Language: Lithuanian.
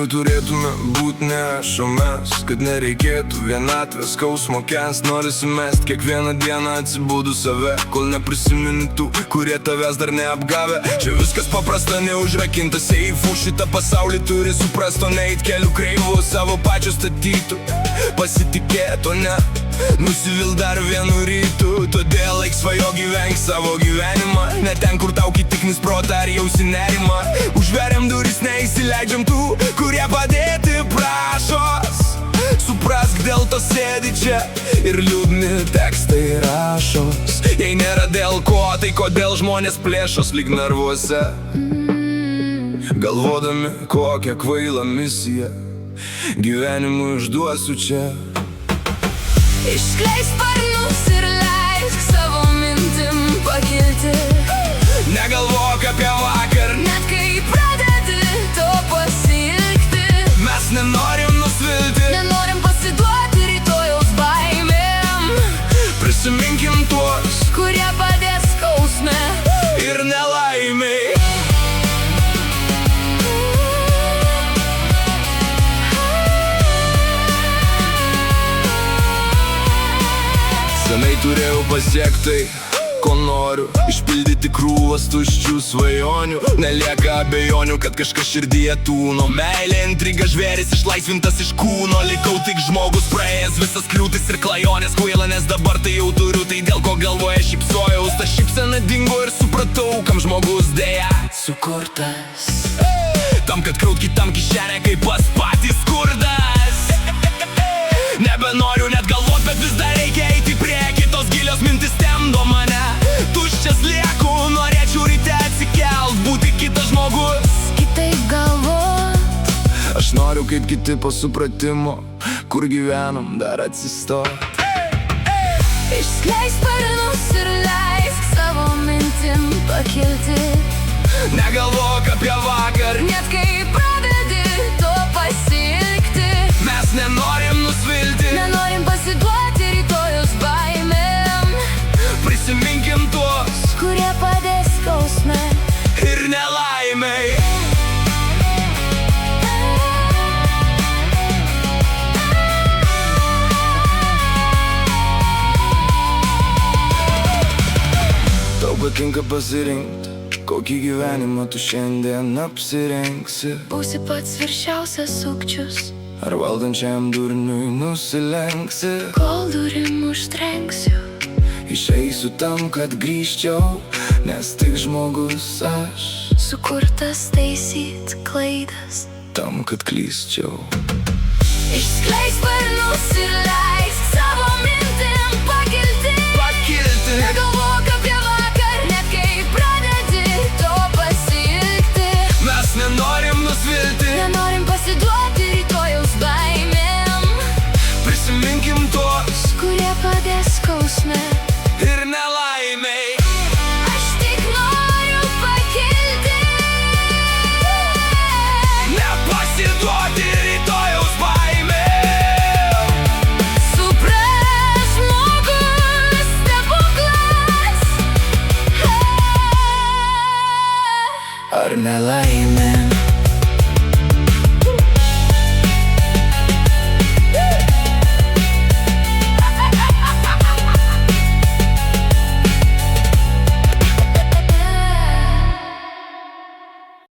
žmonių turėtume būt ne aš, o mes, kad nereikėtų vienatvės skausmo kęst. Norisi mest kiekvieną dieną atsibūdus save, kol neprisimeni tų, kurie tavęs dar neapgavę. Čia viskas paprasta, neužrakinta seifų. Šitą pasaulį turi suprast, o neit kelių kreivų, savo pačių statytų. Pasitikėt, o ne nusivilt dar vienu rytu. Todėl eik svajo, gyvenk savo gyvenimą, ne ten, kur tau kitiknis protą ar jausi nerimą. Užveriam duris, neįsileidžiam tų, kurie padėti prašos. Suprask, dėl to sėdi čia ir liūdni tekstai rašos. Jei nėra dėl ko, tai kodėl žmonės plėšos lyg narvuose, galvodami kokią kvailą misiją gyvenimui išduosiu čia. Išskleisk sparnus ir leisk savo mintim pakilti. Negalvok apie vakar, net kai pradedi to pasiilgti. mes nenorim nusvilti, nenorim pasiduoti rytojaus baimėm. Prisiminkim tuos, kurie padės skausme ir nelaimiai. Senai turėjau pasiektai, ko noriu, išpildyti krūvas tuščių svajonių. Nelieka abejonių, kad kažkas širdyje tūno. Meilė, intriga, žvėris išlaisvintas iš kūno. Likau tik žmogus praėjęs visas kliūtis ir klajonės. Kvaila, nes dabar tai jau turiu, tai dėl ko galvoje šypsojaus. Ta šypsena dingo ir supratau, kam žmogus dėja sukurtas. Tam, kad kraut kitam kišenę, kaip pas patys skurdas. Nebenoriu net galvot, bet vis dar reikia eiti į priekį. Tos gilios mintis temdo mane, tuščias lieku. Norėčiau ryte atsikelt, būti kitas žmogus, kitaip galvot. aš noriu kaip kiti po supratimo, kur gyvenam dar atsistot. Išskleisk sparnus ir leisk savo mintim pakilti. Negalvok apie vakar, net kai pradedi to pasiilgti. mes nenorim nusvilti, nenorim pasiduoti rytojus baimėm. prisiminkim tuos, kurie padės skausme ir nelaimiai. Tau patinka pasirinkt, kokį gyvenimą tu šiandien apsirengsi. Būsi pats viršiausias sukčius, Ar valdančiam durniui nusilenksi. kol durim užtrenksiu. Išeisiu tam, kad grįžčiau, nes tik žmogus aš, Sukurtas taisyt klaidas. tam, kad klysčiau. Išskleisk sparnus ir leisk savo mintim pakilti. Negalvok apie vakar, net kai pradedi to pasiilgti. Mes nenorim nusvilti, nenorim pasiduoti rytojaus baimėm. prisiminkim tuos kurie padės skausme ir nelaimiai. Aš tik noriu pakilti. Nepasiduoti rytojaus baimėm. Supras žmogus stebuklas. Ar nelaimė?